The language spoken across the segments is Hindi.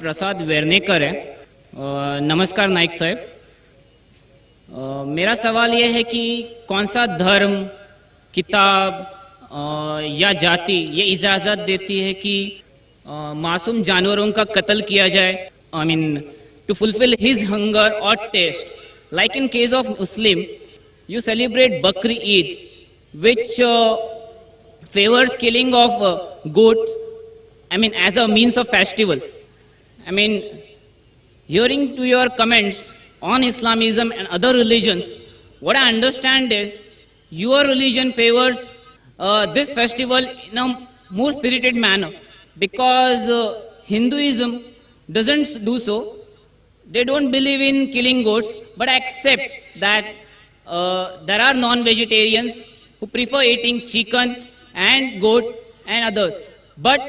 प्रसाद वेर्नेकर है। नमस्कार नाइक साहब। मेरा सवाल यह है कि कौन सा धर्म, किताब या जाति ये इजाज़त देती है कि मासूम जानवरों का कत्ल किया जाए, I mean to fulfil his hunger और taste. Like in case of Muslim, you celebrate Bakri Eid, which favors killing of goats, I mean, as a means of festival. I mean, hearing to your comments on Islamism and other religions, what I understand is your religion favors this festival in a more spirited manner, because Hinduism doesn't do so. They don't believe in killing goats, but accept that there are non-vegetarians who prefer eating chicken and goat and others. But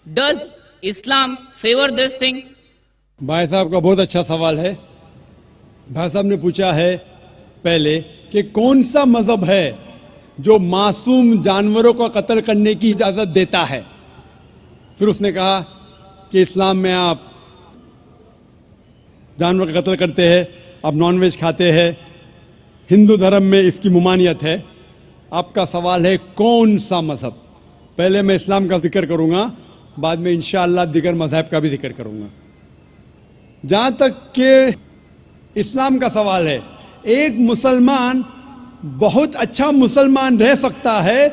does Islam favor this thing? भाई साहब का बहुत अच्छा सवाल है। भाई साहब ने पूछा है पहले कि कौन सा मजहब है जो मासूम जानवरों को कत्ल करने की इजाजत देता है। फिर उसने कहा कि इस्लाम में आप जानवर का कत्ल करते हैं, आप नॉनवेज खाते हैं, हिंदू धर्म में इसकी मुमानियत है। आपका सवाल है कौन सा मजहब। पहले मैं इस्लाम का जिक्र करूंगा, बाद में इंशाअल्लाह दिगर मजहब का भी जिक्र करूंगा। जहां तक कि इस्लाम का सवाल है, एक मुसलमान बहुत अच्छा मुसलमान रह सकता है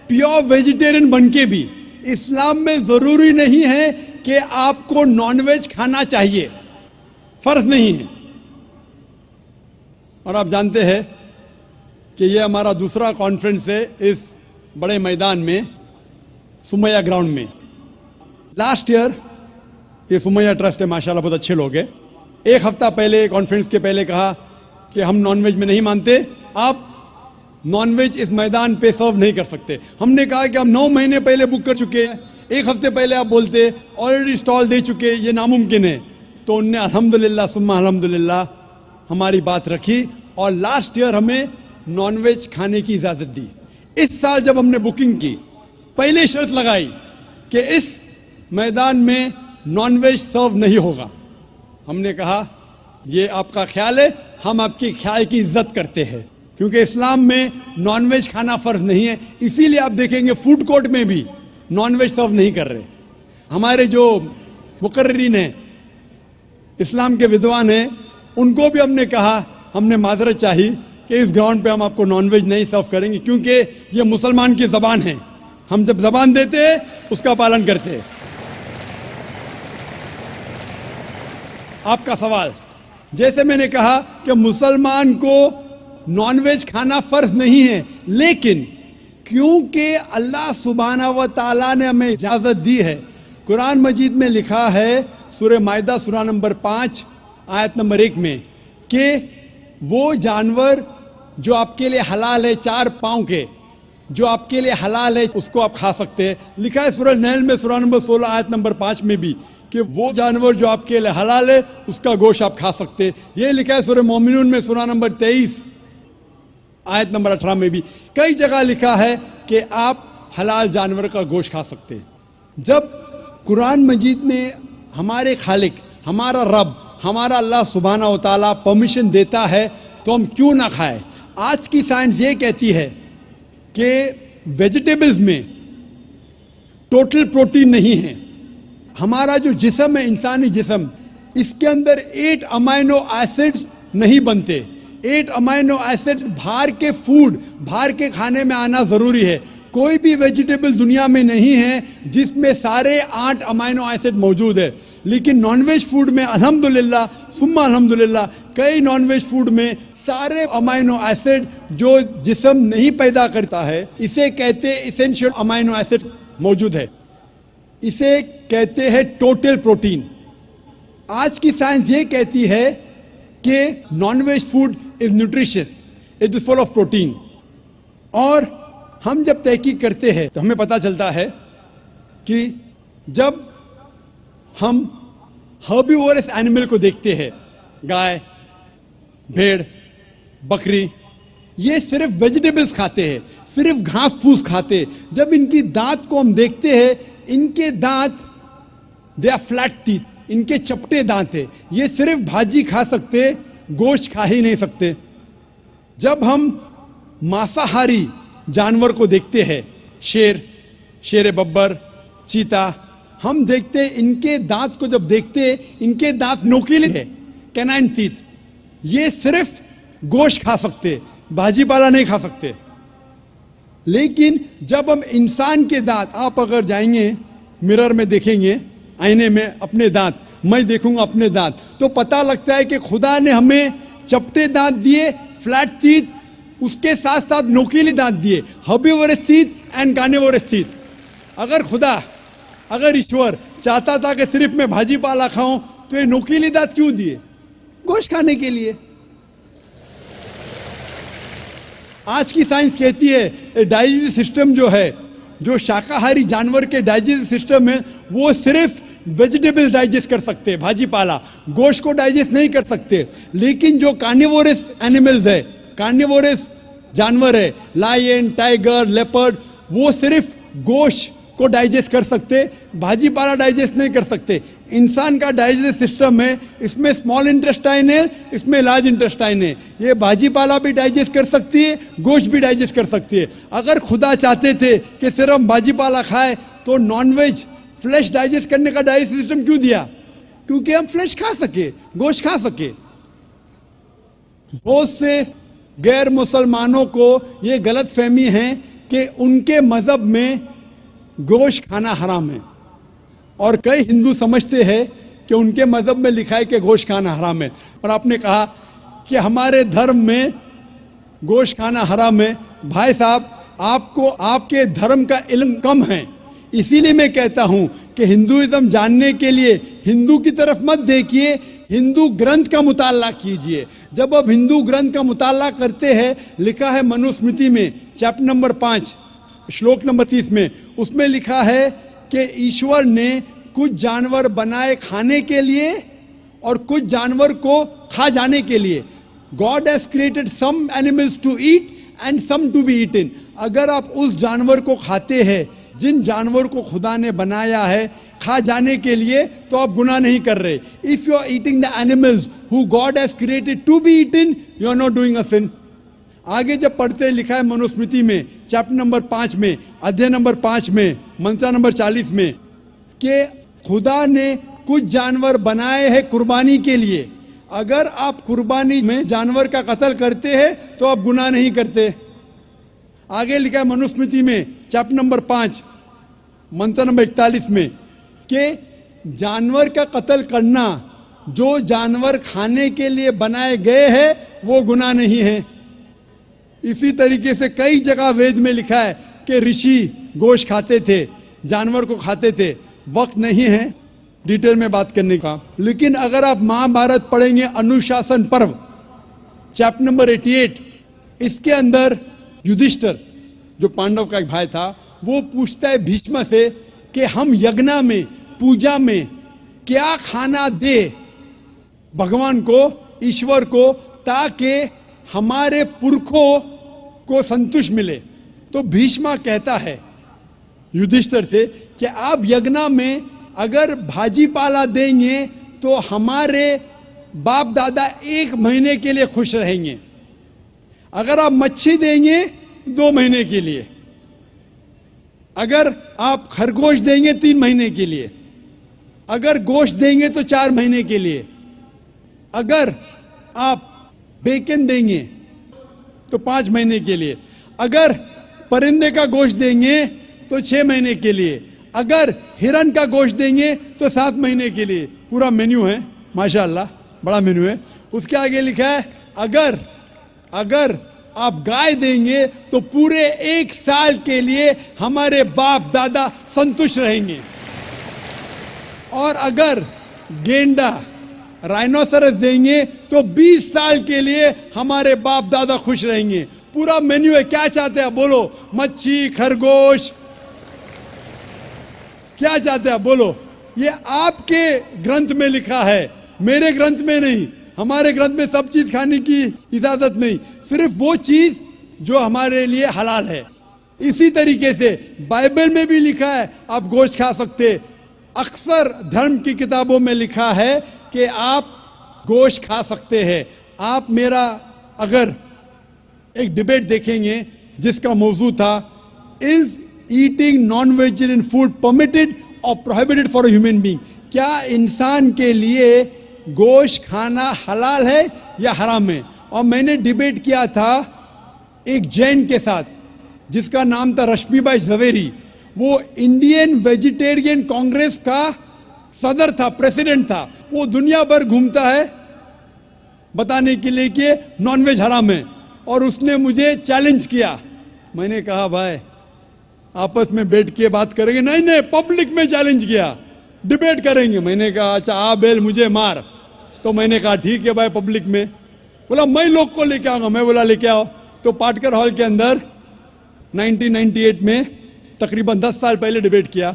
प्योर वेजिटेरियन बन के भी। इस्लाम में जरूरी नहीं है कि आपको नॉनवेज खाना चाहिए, फर्ज नहीं है। और आप जानते हैं कि ये हमारा दूसरा कॉन्फ्रेंस है इस बड़े मैदान में, सुमैया ग्राउंड में। लास्ट ईयर ये सुमैया ट्रस्ट है, माशाल्लाह बहुत अच्छे लोग हैं। एक हफ्ता पहले कॉन्फ्रेंस के पहले कहा कि हम नॉनवेज में नहीं मानते, आप नॉनवेज इस मैदान पे सर्व नहीं कर सकते। हमने कहा कि हम 9 महीने पहले बुक कर चुके हैं, एक हफ्ते पहले आप बोलते ऑलरेडी स्टॉल दे चुके, ये नामुमकिन है। तो उनने अल्हम्दुलिल्लाह सुम्मा अल्हम्दुलिल्लाह हमारी बात रखी और लास्ट ईयर हमें नॉनवेज खाने की इजाज़त दी। इस साल जब हमने बुकिंग की, पहले शर्त लगाई कि इस मैदान में नॉनवेज सर्व नहीं होगा। हमने कहा ये आपका ख्याल है, हम आपके ख्याल की इज्जत करते हैं, क्योंकि इस्लाम में नॉनवेज खाना फ़र्ज नहीं है। इसीलिए आप देखेंगे फूड कोर्ट में भी नॉनवेज सर्व नहीं कर रहे। हमारे जो मुकर्रिरीन हैं, इस्लाम के विद्वान हैं, उनको भी हमने कहा, हमने माजरत चाही कि इस ग्राउंड पे हम आपको नॉनवेज नहीं सर्व करेंगे, क्योंकि ये मुसलमान की ज़बान है। हम जब ज़बान देते हैं उसका पालन करते हैं। आपका सवाल, जैसे मैंने कहा कि मुसलमान को नॉनवेज खाना फ़र्ज नहीं है, लेकिन क्योंकि अल्लाह सुब्हानहू व तआला ने हमें इजाज़त दी है। कुरान मजीद में लिखा है सूरह माइदा सूरा नंबर 5 आयत नंबर 1 में कि वो जानवर जो आपके लिए हलाल है, 4 पाँव के, जो आपके लिए हलाल है उसको आप खा सकते हैं। लिखा है सूरह नहल में सूरा नंबर 16 आयत नंबर 5 में भी कि वो जानवर जो आपके लिए हलाल है उसका गोश्त आप खा सकते हैं। ये लिखा है सूरह मोमिनून में सूरा नंबर 23 आयत नंबर 18 में भी। कई जगह लिखा है कि आप हलाल जानवर का गोश्त खा सकते हैं। जब कुरान मजीद में हमारे खालिक, हमारा रब, हमारा अल्लाह सुब्हानहू व तआला परमिशन देता है तो हम क्यों ना खाएं। आज की साइंस ये कहती है कि वेजिटेबल्स में टोटल प्रोटीन नहीं है। हमारा जो जिस्म है, इंसानी जिस्म, इसके अंदर 8 अमाइनो एसिड्स नहीं बनते। 8 अमाइनो एसिड्स बाहर के फूड, बाहर के खाने में आना ज़रूरी है। कोई भी वेजिटेबल दुनिया में नहीं है जिसमें सारे 8 अमाइनो एसिड मौजूद है। लेकिन नॉनवेज फूड में अल्हम्दुलिल्लाह सुम्मा अल्हम्दुलिल्लाह कई नॉनवेज फूड में सारे अमाइनो एसिड जो जिस्म नहीं पैदा करता है, इसे कहते हैं इसेंशियल अमाइनो एसिड मौजूद है। इसे कहते हैं टोटल प्रोटीन। आज की साइंस ये कहती है कि non veg food is nutritious, it is full of protein. और हम जब तहकीक करते हैं तो हमें पता चलता है कि जब हम हर्बीवोरस एनिमल को देखते हैं, गाय, भेड़, बकरी, ये सिर्फ वेजिटेबल्स खाते हैं, सिर्फ घास फूस खाते हैं। जब इनकी दांत को हम देखते हैं, इनके दांत दे आर फ्लैट टीथ, इनके चपटे दांत है, ये सिर्फ भाजी खा सकते, गोश्त खा ही नहीं सकते। जब हम मांसाहारी जानवर को देखते हैं, शेर बब्बर, चीता, हम देखते इनके दांत को जब देखते, इनके दांत नोकीले हैं, कैनाइन टीथ, ये सिर्फ गोश्त खा सकते, भाजी पाला नहीं खा सकते। लेकिन जब हम इंसान के दांत, आप अगर जाएंगे मिरर में देखेंगे, आईने में अपने दांत, मैं देखूंगा अपने दांत, तो पता लगता है कि खुदा ने हमें चपटे दांत दिए, फ्लैट टीथ, उसके साथ साथ नोकीले दांत दिए, herbivores teeth and carnivorous teeth. अगर ईश्वर चाहता था कि सिर्फ मैं भाजी पाला खाऊं, तो ये नोकीले दांत क्यों दिए? गोश्त खाने के लिए। आज की साइंस कहती है डाइजेस्टिव सिस्टम जो है, जो शाकाहारी जानवर के डाइजेस्टिव सिस्टम है, वो सिर्फ वेजिटेबल्स डाइजेस्ट कर सकते हैं, भाजी पाला, गोश्त को डाइजेस्ट नहीं कर सकते। लेकिन जो कार्निवोरस एनिमल्स है, कार्निवोरस जानवर है, लायन, टाइगर, लेपर्ड, वो सिर्फ गोश्त को डाइजेस्ट कर सकते, भाजी पाला डाइजेस्ट नहीं कर सकते। इंसान का डाइजेस्टिव सिस्टम है, इसमें स्मॉल इंटेस्टाइन है, इसमें लार्ज इंटेस्टाइन है, ये भाजी पाला भी डाइजेस्ट कर सकती है, गोश्त भी डाइजेस्ट कर सकती है। अगर खुदा चाहते थे कि सिर्फ हम भाजी पाला खाए, तो नॉनवेज फ्लैश डाइजेस्ट करने का डाइजेस्टिव सिस्टम क्यों दिया? क्योंकि हम फ्लैश खा सके, गोश्त खा सके। बहुत से गैर मुसलमानों को ये गलत फहमी है कि उनके मजहब में गोश्त खाना हराम है, और कई हिंदू समझते हैं कि उनके मजहब में लिखा है कि गोश्त खाना हराम है। और आपने कहा कि हमारे धर्म में गोश्त खाना हराम है। भाई साहब, आपको आपके धर्म का इल्म कम है, इसीलिए मैं कहता हूं कि हिंदुइज्म जानने के लिए हिंदू की तरफ मत देखिए, हिंदू ग्रंथ का मुताला कीजिए। जब आप हिंदू ग्रंथ का मुताला करते हैं, लिखा है मनुस्मृति में चैप्टर नंबर 5 श्लोक नंबर 30 में, उसमें लिखा है कि ईश्वर ने कुछ जानवर बनाए खाने के लिए और कुछ जानवर को खा जाने के लिए। God has created some animals to eat and some to be eaten. अगर आप उस जानवर को खाते हैं जिन जानवर को खुदा ने बनाया है खा जाने के लिए, तो आप गुनाह नहीं कर रहे। If you are eating the animals who God has created to be eaten, you are not doing a sin. आगे जब पढ़ते लिखा है मनुस्मृति में चैप्टर नंबर 5 में, अध्याय नंबर 5 में, मंत्र नंबर 40 में, कि खुदा ने कुछ जानवर बनाए हैं कुर्बानी के लिए। अगर आप कुर्बानी में जानवर का कत्ल करते हैं तो आप गुनाह नहीं करते। आगे लिखा है मनुस्मृति में चैप्टर नंबर 5 मंत्र नंबर 41 में कि जानवर का कत्ल करना, जो जानवर खाने के लिए बनाए गए हैं, वो गुनाह नहीं है। इसी तरीके से कई जगह वेद में लिखा है कि ऋषि गोश्त खाते थे, जानवर को खाते थे। वक्त नहीं है डिटेल में बात करने का, लेकिन अगर आप महाभारत पढ़ेंगे अनुशासन पर्व चैप्टर नंबर 88, इसके अंदर युधिष्ठिर जो पांडव का एक भाई था, वो पूछता है भीष्म से कि हम यज्ञ में, पूजा में क्या खाना दे भगवान को, ईश्वर को, ताकि हमारे पुरखों को संतुष्ट मिले। तो भीष्म कहता है युधिष्ठिर से कि आप यज्ञ में अगर भाजी पाला देंगे तो हमारे बाप दादा 1 महीने के लिए खुश रहेंगे। अगर आप मच्छी देंगे 2 महीने के लिए, अगर आप खरगोश देंगे 3 महीने के लिए, अगर गोश्त देंगे तो 4 महीने के लिए, अगर आप बेकन देंगे तो 5 महीने के लिए, अगर परिंदे का गोश्त देंगे तो 6 महीने के लिए, अगर हिरन का गोश्त देंगे तो 7 महीने के लिए। पूरा मेन्यू है, माशाअल्लाह बड़ा मेन्यू है। उसके आगे लिखा है अगर आप गाय देंगे तो पूरे 1 साल के लिए हमारे बाप दादा संतुष्ट रहेंगे, और अगर गेंडा राइनोसरस देंगे तो 20 साल के लिए हमारे बाप दादा खुश रहेंगे। पूरा मेन्यू है। क्या चाहते हैं बोलो? मच्छी, खरगोश, क्या चाहते हैं बोलो? ये आपके ग्रंथ में लिखा है, मेरे ग्रंथ में नहीं। हमारे ग्रंथ में सब चीज खाने की इजाजत नहीं, सिर्फ वो चीज जो हमारे लिए हलाल है। इसी तरीके से बाइबल में भी लिखा है आप गोश्त खा सकते, अक्सर धर्म की किताबों में लिखा है कि आप गोश्त खा सकते हैं। आप मेरा अगर एक डिबेट देखेंगे जिसका मौजू था, is eating non vegetarian food permitted और prohibited for a human being, क्या इंसान के लिए गोश्त खाना हलाल है या हराम है। और मैंने डिबेट किया था एक जैन के साथ जिसका नाम था रश्मिबाई झवेरी। वो इंडियन वेजिटेरियन कांग्रेस का सदर था, प्रेसिडेंट था। वो दुनिया भर घूमता है बताने के लिए कि नॉनवेज हराम है, और उसने मुझे चैलेंज किया। मैंने कहा भाई आपस में बैठ के बात करेंगे। नहीं नहीं, पब्लिक में चैलेंज किया, डिबेट करेंगे। मैंने कहा अच्छा आ बेल मुझे मार। तो मैंने कहा ठीक है भाई, पब्लिक में। बोला मैं लोग को लेके आऊंगा। मैं बोला लेके आओ। तो पाटकर हॉल के अंदर 1998 में तकरीबन 10 साल पहले डिबेट किया।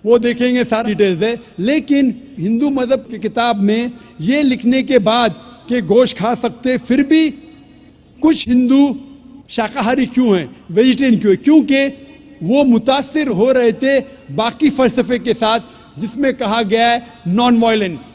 वो देखेंगे सारी डिटेल्स है। लेकिन हिंदू मजहब की किताब में ये लिखने के बाद कि गोश्त खा सकते, फिर भी कुछ हिंदू शाकाहारी क्यों हैं, वेजिटेरियन क्यों है? क्योंकि वो मुतासिर हो रहे थे बाकी फलसफे के साथ जिसमें कहा गया है नॉन वायलेंस।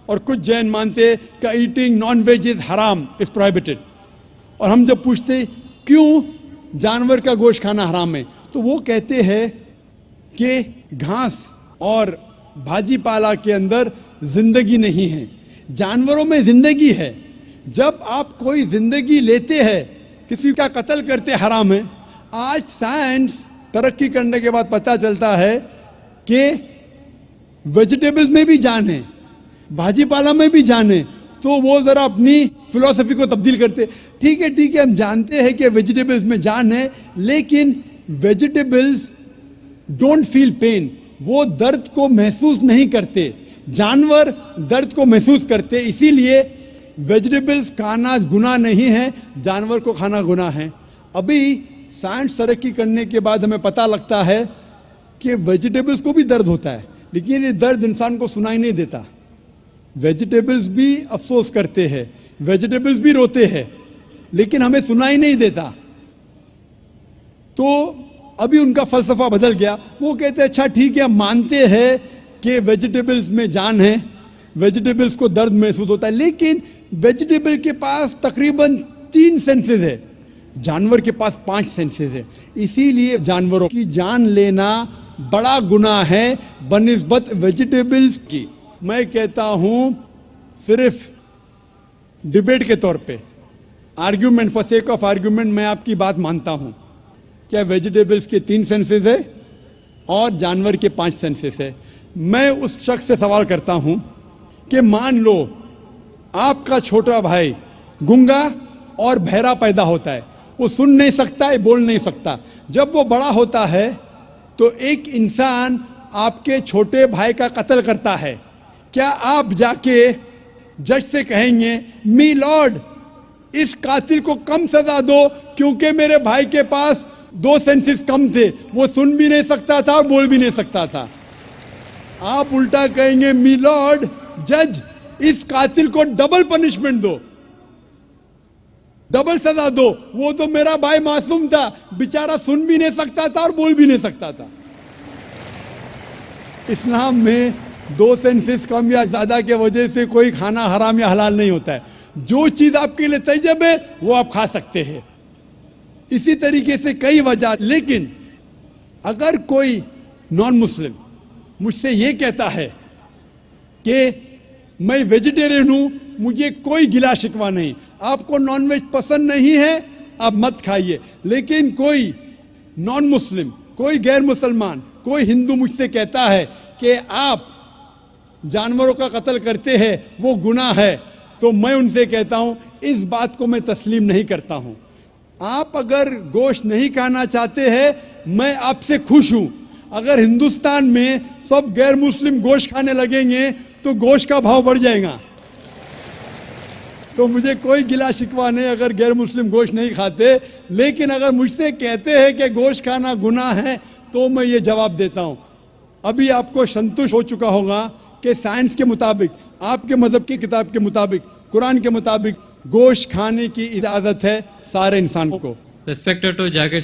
और कुछ जैन मानते कि ईटिंग नॉन वेज इज हराम, इज प्रोहिबिटेड। और हम जब पूछते क्यों जानवर का गोश्त खाना हराम है, तो वो कहते हैं कि घास और भाजी पाला के अंदर जिंदगी नहीं है, जानवरों में जिंदगी है। जब आप कोई जिंदगी लेते हैं, किसी का कत्ल करते हराम है। आज साइंस तरक्की करने के बाद पता चलता है कि वेजिटेबल्स में भी जान है, भाजी पाला में भी जान है। तो वो जरा अपनी फिलॉसफी को तब्दील करते। ठीक है, हम जानते हैं कि वेजिटेबल्स में जान है, लेकिन वेजिटेबल्स डोंट फील पेन, वो दर्द को महसूस नहीं करते। जानवर दर्द को महसूस करते, इसीलिए वेजिटेबल्स खाना गुनाह नहीं है, जानवर को खाना गुनाह है। अभी साइंस तरक्की करने के बाद हमें पता लगता है कि वेजिटेबल्स को भी दर्द होता है, लेकिन ये दर्द इंसान को सुनाई नहीं देता। वेजिटेबल्स भी अफसोस करते हैं, वेजिटेबल्स भी रोते हैं, लेकिन हमें सुनाई नहीं देता। तो अभी उनका फलसफा बदल गया। वो कहते हैं अच्छा ठीक है, हम मानते हैं कि वेजिटेबल्स में जान है, वेजिटेबल्स को दर्द महसूस होता है, लेकिन वेजिटेबल के पास तकरीबन 3 सेंसेस है, जानवर के पास 5 सेंसेस है। इसीलिए जानवरों की जान लेना बड़ा गुनाह है बनिस्बत वेजिटेबल्स की। मैं कहता हूं सिर्फ डिबेट के तौर पे, argument, for sake of argument, मैं आपकी बात मानता हूं। क्या वेजिटेबल्स के 3 सेंसेस है और जानवर के 5 सेंसेस है। मैं उस शख्स से सवाल करता हूं कि मान लो आपका छोटा भाई गूंगा और बहरा पैदा होता है, वो सुन नहीं सकता है, बोल नहीं सकता। जब वो बड़ा होता है तो एक इंसान आपके छोटे भाई का कत्ल करता है, क्या आप जाके जज से कहेंगे मी लॉर्ड इस कातिल को कम सजा दो क्योंकि मेरे भाई के पास 2 सेंसेस कम थे, वो सुन भी नहीं सकता था और बोल भी नहीं सकता था? आप उल्टा कहेंगे मी लॉर्ड जज इस कातिल को डबल पनिशमेंट दो, डबल सजा दो, वो तो मेरा भाई मासूम था, बेचारा सुन भी नहीं सकता था और बोल भी नहीं सकता था। इस्लाम में 2 सेंसेस कम या ज्यादा के वजह से कोई खाना हराम या हलाल नहीं होता है। जो चीज आपके लिए तैयब है वो आप खा सकते हैं। इसी तरीके से कई वजह। लेकिन अगर कोई नॉन मुस्लिम मुझसे ये कहता है कि मैं वेजिटेरियन हूं, मुझे कोई गिला शिकवा नहीं, आपको नॉनवेज पसंद नहीं है आप मत खाइए, लेकिन कोई नॉन मुस्लिम, कोई गैर मुसलमान, कोई हिंदू मुझसे कहता है कि आप जानवरों का कत्ल करते हैं वो गुनाह है, तो मैं उनसे कहता हूं इस बात को मैं तस्लीम नहीं करता हूं। आप अगर गोश्त नहीं खाना चाहते हैं, मैं आपसे खुश हूं। अगर हिंदुस्तान में सब गैर मुस्लिम गोश्त खाने लगेंगे तो गोश्त का भाव बढ़ जाएगा। तो मुझे कोई गिला शिकवा नहीं अगर गैर मुस्लिम गोश्त नहीं खाते, लेकिन अगर मुझसे कहते हैं कि गोश्त खाना गुनाह है तो मैं ये जवाब देता हूं। अभी आपको संतुष्ट हो चुका होगा कि साइंस के मुताबिक, आपके मजहब की किताब के मुताबिक, कुरान के मुताबिक गोश्त खाने की इजाजत है सारे इंसान को। Respected to Jaquir